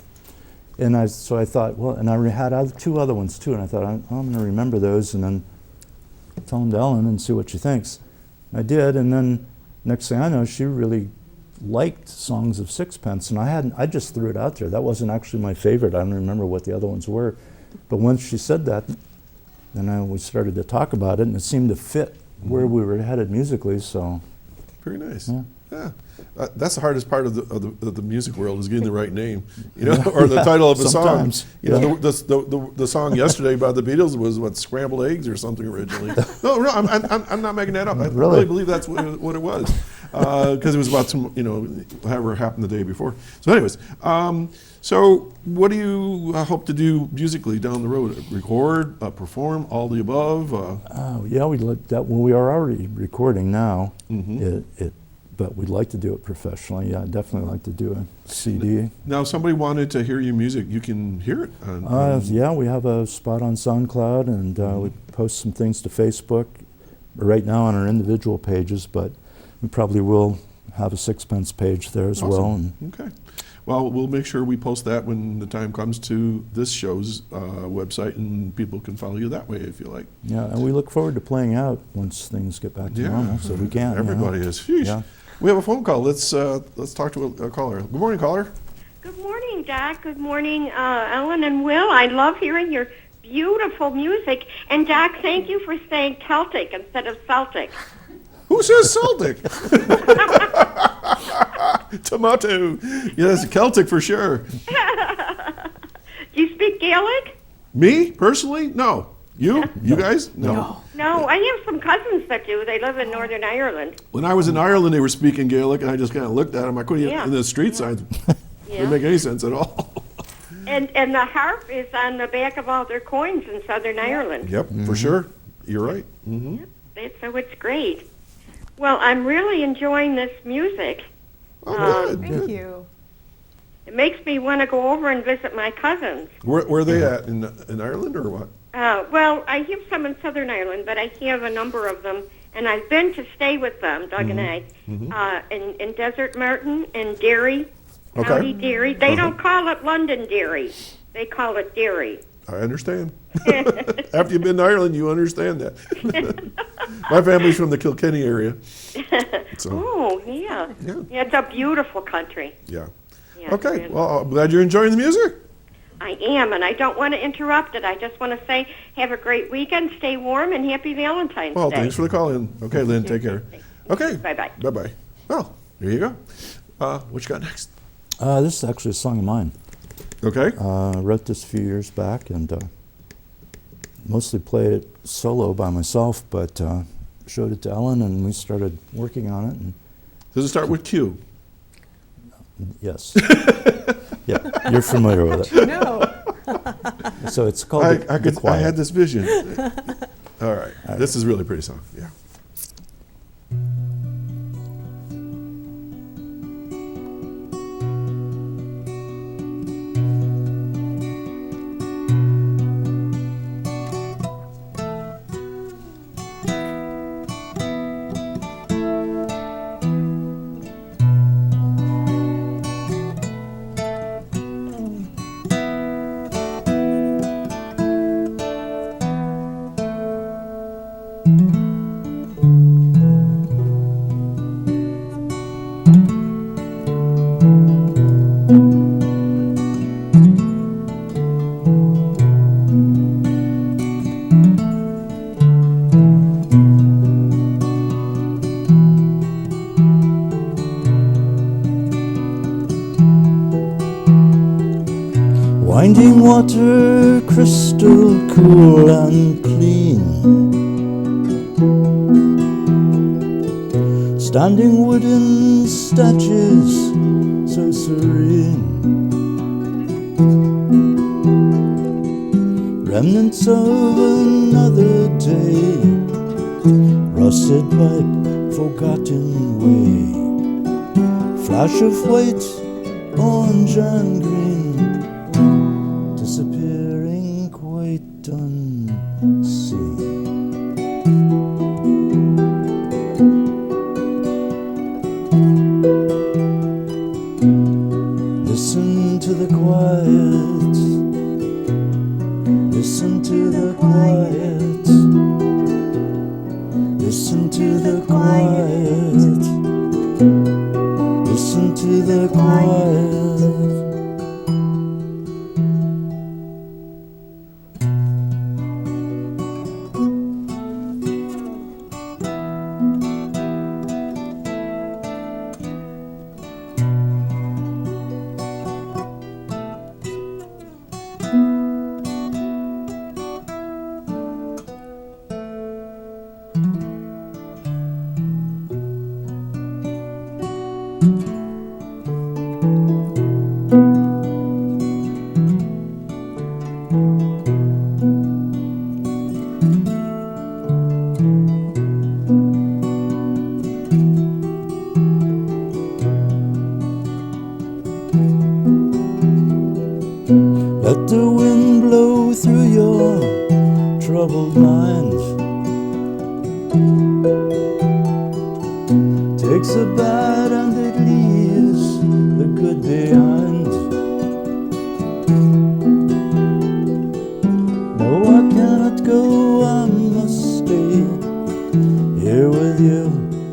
Speaker 5: And so I thought, well, and I had two other ones too, and I thought, I'm going to remember those and then tell them to Ellen and see what she thinks. I did, and then next thing I know, she really liked Songs of Sixpence, and I just threw it out there. That wasn't actually my favorite. I don't remember what the other ones were. But once she said that, then we started to talk about it, and it seemed to fit where we were headed musically, so.
Speaker 2: Very nice.
Speaker 5: Yeah.
Speaker 2: That's the hardest part of the music world is getting the right name, or the title of a
Speaker 5: sometimes.
Speaker 2: song. The song yesterday by the Beatles was what, Scrambled Eggs or something originally. No, I'm not making that up. I really believe that's what it was, because it was about some, whatever happened the day before. So, anyways, so what do you hope to do musically down the road? Record, perform, all the above?
Speaker 5: Yeah, we'd like that. Well, we are already recording now.
Speaker 2: Mm-hmm.
Speaker 5: But we'd like to do it professionally. Yeah, I'd definitely like to do a CD.
Speaker 2: Now, if somebody wanted to hear your music, you can hear it.
Speaker 5: Yeah, we have a spot on SoundCloud, and we post some things to Facebook right now on our individual pages, but we probably will have a Sixpence page there as well. And
Speaker 2: okay. Well, we'll make sure we post that when the time comes to this show's website, and people can follow you that way if you like.
Speaker 5: Yeah, and we look forward to playing out once things get back to normal, so we can.
Speaker 2: Everybody is. Sheesh. Yeah. We have a phone call. Let's talk to a caller. Good morning, caller.
Speaker 7: Good morning, Doc. Good morning, Ellen and Will. I love hearing your beautiful music. And Doc, thank you for saying Celtic instead of Celtic.
Speaker 2: Who says Celtic? Tomato. Yes, Celtic for sure.
Speaker 7: Do you speak Gaelic?
Speaker 2: Me, personally? No. You? You guys? No.
Speaker 7: No, I have some cousins that do. They live in Northern Ireland.
Speaker 2: When I was in Ireland, they were speaking Gaelic, and I just kind of looked at them. I couldn't even, in the street signs. Didn't make any sense at all.
Speaker 7: And the harp is on the back of all their coins in Southern Ireland.
Speaker 2: Yep, for sure. You're right. Mm-hmm.
Speaker 7: Yep, so it's great. Well, I'm really enjoying this music.
Speaker 2: Oh, good.
Speaker 6: Thank you.
Speaker 7: It makes me want to go over and visit my cousins.
Speaker 2: Where are they at? In Ireland or what?
Speaker 7: Well, I have some in Southern Ireland, but I have a number of them, and I've been to stay with them, Doug and I, in Desert Martin and Derry, County Derry. They don't call it London Derry. They call it Derry.
Speaker 2: I understand. After you've been to Ireland, you understand that. My family's from the Kilkenny area. So.
Speaker 7: Oh, yeah. It's a beautiful country.
Speaker 2: Yeah. Okay, well, I'm glad you're enjoying the music.
Speaker 7: I am, and I don't want to interrupt it. I just want to say have a great weekend, stay warm, and happy Valentine's Day.
Speaker 2: Well, thanks for the call in. Okay, Lynn, take care. Okay.
Speaker 7: Bye-bye.
Speaker 2: Bye-bye. Well, there you go. What you got next?
Speaker 5: This is actually a song of mine.
Speaker 2: Okay.
Speaker 5: I wrote this a few years back, and mostly played it solo by myself, but showed it to Ellen, and we started working on it. And
Speaker 2: does it start with Q?
Speaker 5: Yes. Yeah, you're familiar with it.
Speaker 6: No.
Speaker 5: So it's called The Quiet.
Speaker 2: I had this vision. All right. This is a really pretty song. Yeah.
Speaker 5: Winding water, crystal clear and clean. standing wooden statues so serene, remnants of another day, rusted pipe, forgotten way, flash of white, orange and green, disappearing quite unseen. Listen to the quiet, listen to the quiet, listen to the quiet, listen to the quiet. Let the wind blow through your troubled mind. Takes the bad and it leaves the good behind. No, I cannot go, I must stay here with you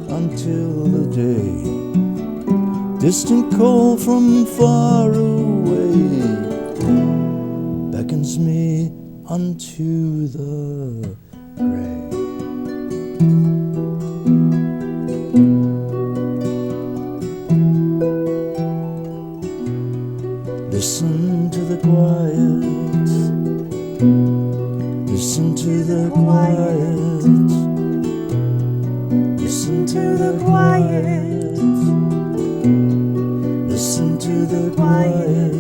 Speaker 5: until the day. Distant call from far away beckons me unto the grave. Listen to the quiet, listen to the quiet, listen to the quiet, listen to the quiet.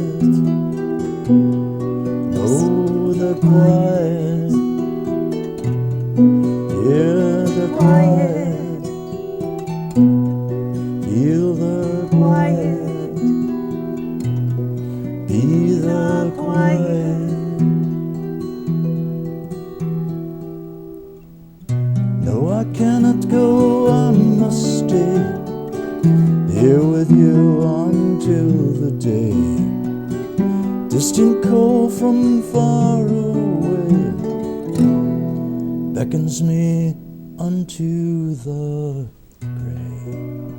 Speaker 5: Oh, the quiet, hear the quiet, feel the quiet, be the quiet. No, I cannot go, I must stay here with you until the day. Distant call from far away beckons me unto the grave.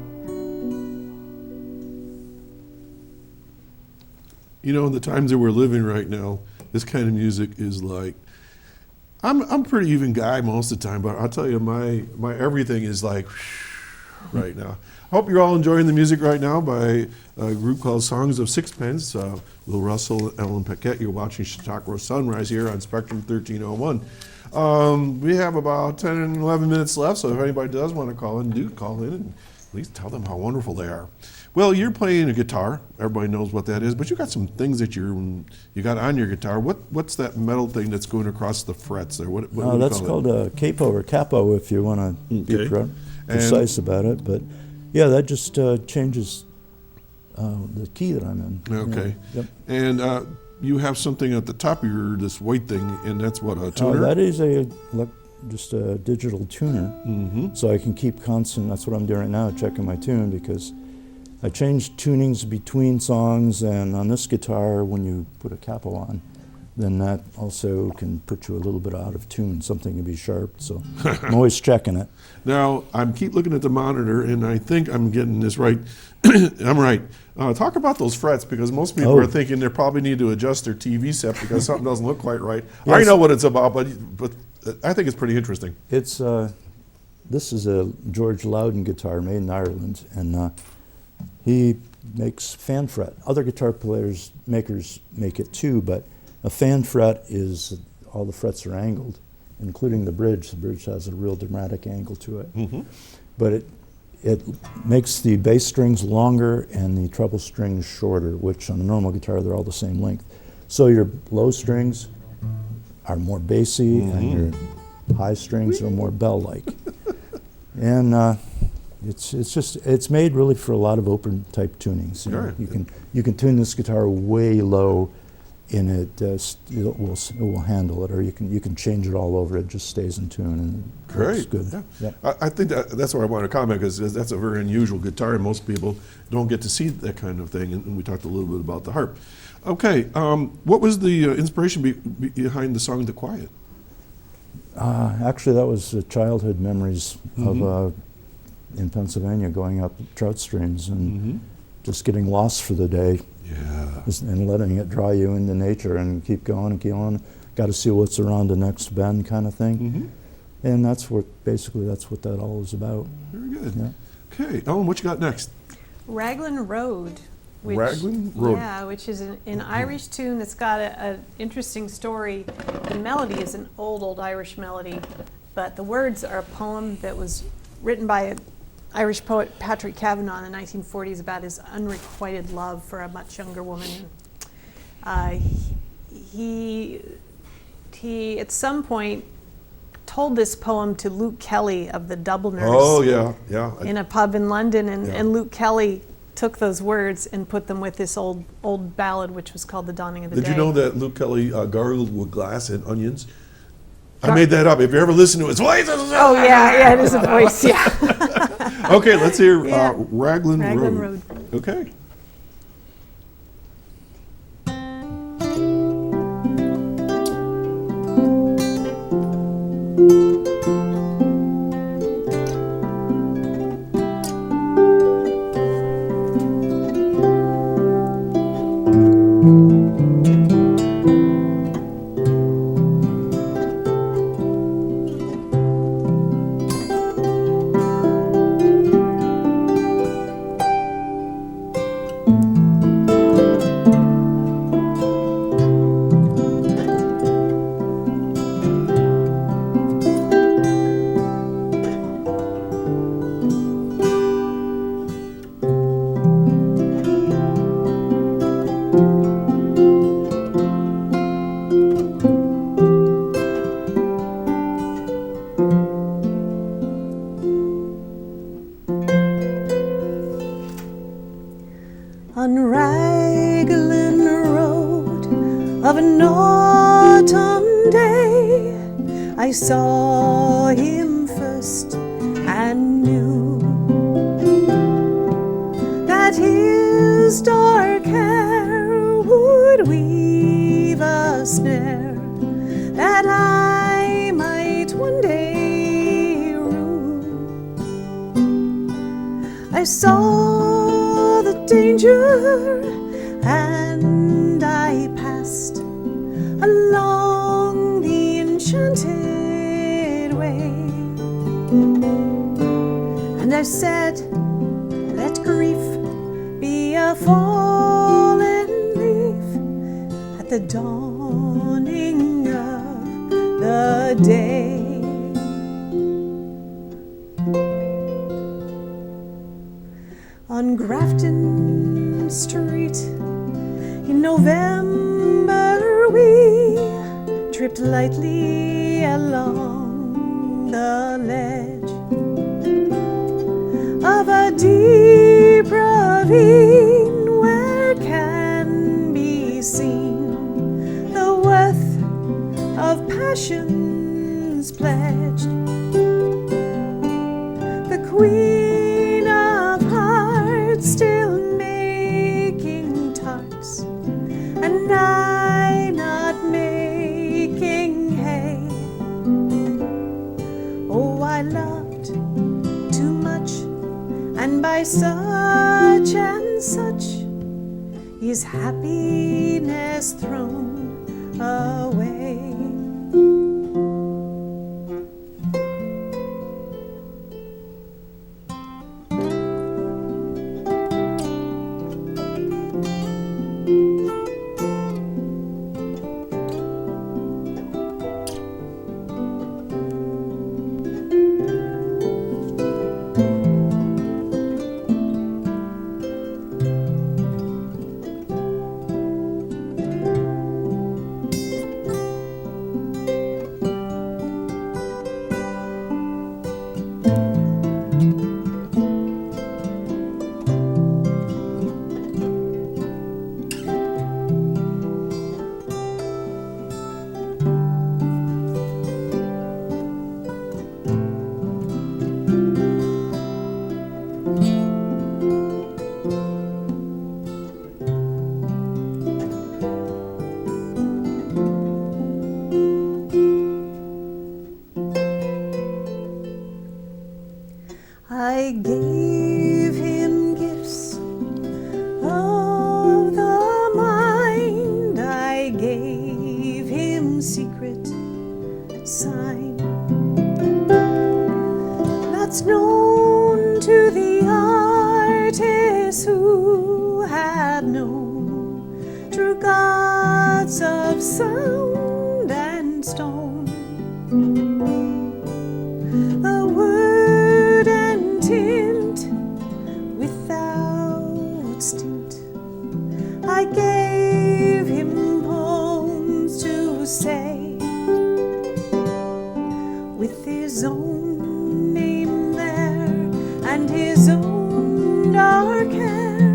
Speaker 2: You know, in the times that we're living right now, this kind of music is like, I'm a pretty even guy most of the time, but I'll tell you, my everything is like right now. I hope you're all enjoying the music right now by a group called Songs of Sixpence. Will Russell, Ellen Paquette. You're watching Chautauqua Sunrise here on Spectrum 1301. We have about 10 and 11 minutes left, so if anybody does want to call in, do call in and at least tell them how wonderful they are. Well, you're playing a guitar. Everybody knows what that is, but you got some things that you got on your guitar. What's that metal thing that's going across the frets there? What do you
Speaker 5: That's
Speaker 2: call
Speaker 5: called a capo or capo if you want to be
Speaker 2: Okay.
Speaker 5: precise about it. But yeah, that just changes the key that I'm in.
Speaker 2: Okay.
Speaker 5: Yeah. Yep.
Speaker 2: And you have something at the top of this white thing, and that's what, a tuner?
Speaker 5: That is just a digital tuner, so I can keep constant. That's what I'm doing right now, checking my tune, because I change tunings between songs, and on this guitar, when you put a capo on, then that also can put you a little bit out of tune. Something can be sharp, so I'm always checking it.
Speaker 2: Now, I keep looking at the monitor, and I think I'm getting this right. I'm right. Talk about those frets, because most people are thinking they probably need to adjust their TV set because something doesn't look quite right. Yes. I know what it's about, but I think it's pretty interesting.
Speaker 5: It's this is a George Loudon guitar made in Ireland, and he makes fan fret. Other guitar makers make it too, but a fan fret is all the frets are angled, including the bridge. The bridge has a real dramatic angle to it. But it makes the bass strings longer and the treble strings shorter, which on a normal guitar they're all the same length. So your low strings are more bassy and your high strings are more bell-like. And it's made really for a lot of open type tunings. You know,
Speaker 2: Right.
Speaker 5: you can tune this guitar way low and it will handle it, or you can change it all over. It just stays in tune and it's
Speaker 2: Great.
Speaker 5: good.
Speaker 2: Yeah.
Speaker 5: Yeah.
Speaker 2: I think that's what I want to comment, because that's a very unusual guitar, and most people don't get to see that kind of thing. And we talked a little bit about the harp. Okay, what was the inspiration behind the song "The Quiet"?
Speaker 5: Actually, that was childhood memories of in Pennsylvania, going up trout streams and just getting lost for the day.
Speaker 2: Yeah.
Speaker 5: And letting it draw you into nature and keep going and keep on. Got to see what's around the next bend, kind of thing. And that's what that all is about.
Speaker 2: Very good.
Speaker 5: Yeah.
Speaker 2: Okay, Ellen, what you got next?
Speaker 6: Raglan Road. Which,
Speaker 2: Raglan Road.
Speaker 6: Yeah, which is an Irish tune that's got an interesting story. The melody is an old Irish melody, but the words are a poem that was written by an Irish poet, Patrick Kavanagh, in the 1940s, about his unrequited love for a much younger woman. He at some point told this poem to Luke Kelly of the Dubliners.
Speaker 2: Oh, yeah, yeah.
Speaker 6: In a pub in London, and,
Speaker 2: Yeah.
Speaker 6: and Luke Kelly took those words and put them with this old ballad, which was called The Dawning of the Day.
Speaker 2: Did you know that Luke Kelly gargled with glass and onions? I made that up. If you ever listen to his voice.
Speaker 6: Oh, yeah, it is a voice, yeah.
Speaker 2: Okay, let's hear
Speaker 6: Yeah.
Speaker 2: Raglan
Speaker 6: Raglan
Speaker 2: Road.
Speaker 6: Road.
Speaker 2: Okay.
Speaker 6: On Raglan Road of an autumn day, I saw him first and knew that his dark hair would weave a snare that I might one day rue. I saw the danger and I passed along the enchanted way, and I said, let grief be a fallen leaf at the dawning of the day. On Grafton Street in November we tripped lightly along the ledge of a deep ravine where can be seen the worth of passions pledged. The Queen of Hearts still making tarts, and I not making hay. Oh, I loved too much, and by such and such is happiness thrown away. sign that's known to the artists who have known true gods of sound and stone. The word and tint without stint, I gave him poems to say, with his own name there and his own dark hair,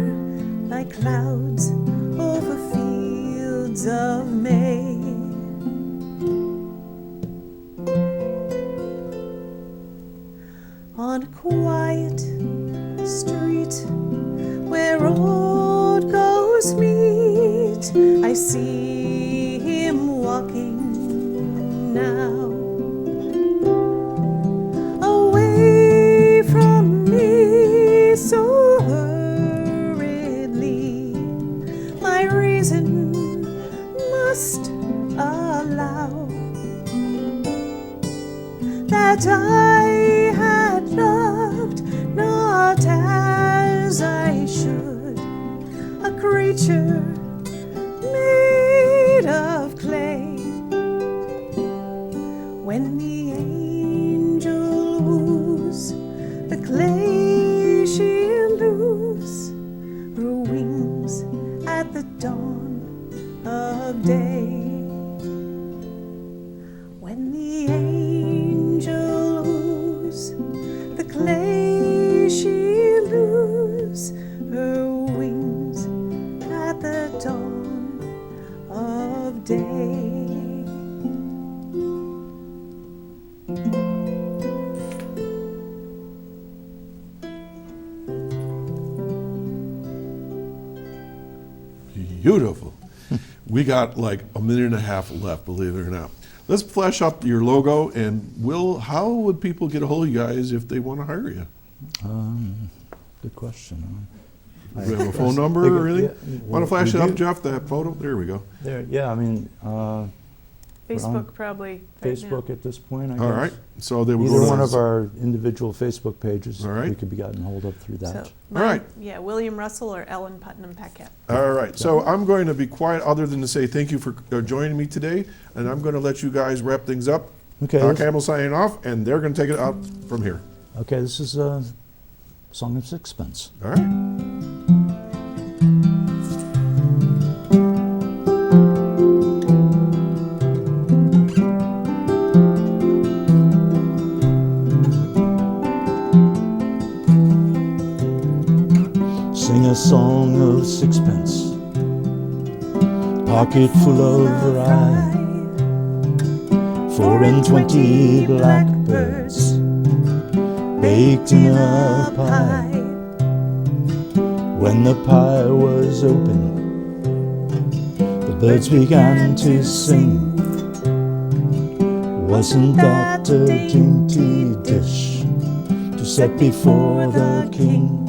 Speaker 6: like clouds over fields of May. On a quiet street where old ghosts meet, I see him walking now, away from me so hurriedly. My reason must allow that I had loved not as I should, a creature made of clay. When the angel woos, the clay she'll lose her wings at the dawn of day. When the angel woos, the clay she'll lose her wings at the dawn of day.
Speaker 2: Beautiful. We got like a minute and a half left, believe it or not. Let's flash up your logo, and how would people get a hold of you guys if they want to hire you?
Speaker 5: Good question.
Speaker 2: Do we have a phone number or anything? Want to flash it up, Jeff, that photo? There we go.
Speaker 5: There, yeah, I mean,
Speaker 6: Facebook probably. Right
Speaker 5: Facebook
Speaker 6: now.
Speaker 5: at this point, I guess.
Speaker 2: All right. So they will
Speaker 5: Either
Speaker 2: go to
Speaker 5: one of our individual Facebook pages,
Speaker 2: All right.
Speaker 5: we could be gotten hold of through that.
Speaker 6: So,
Speaker 2: All right.
Speaker 6: Yeah, William Russell or Ellen Putnam Paquette.
Speaker 2: All right. So I'm going to be quiet other than to say thank you for joining me today, and I'm going to let you guys wrap things up.
Speaker 5: Okay.
Speaker 2: Doc Hamels signing off, and they're going to take it out from here.
Speaker 5: Okay, this is a song of Sixpence.
Speaker 2: All right.
Speaker 5: Sing a song of sixpence, pocket full of rye, 4 and 20 blackbirds baked in a pie. When the pie was open, the birds began to sing. Wasn't that a dainty dish to set before the king?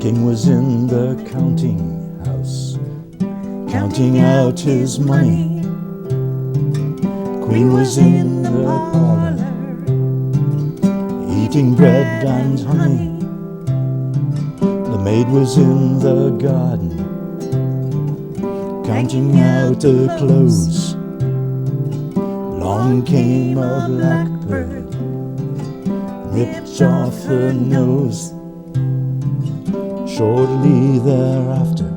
Speaker 5: King was in the counting house, counting out his money. Queen was in the parlor, eating bread and honey. The maid was in the garden, counting out the clothes. Along came a blackbird, nipped off her nose. Shortly thereafter,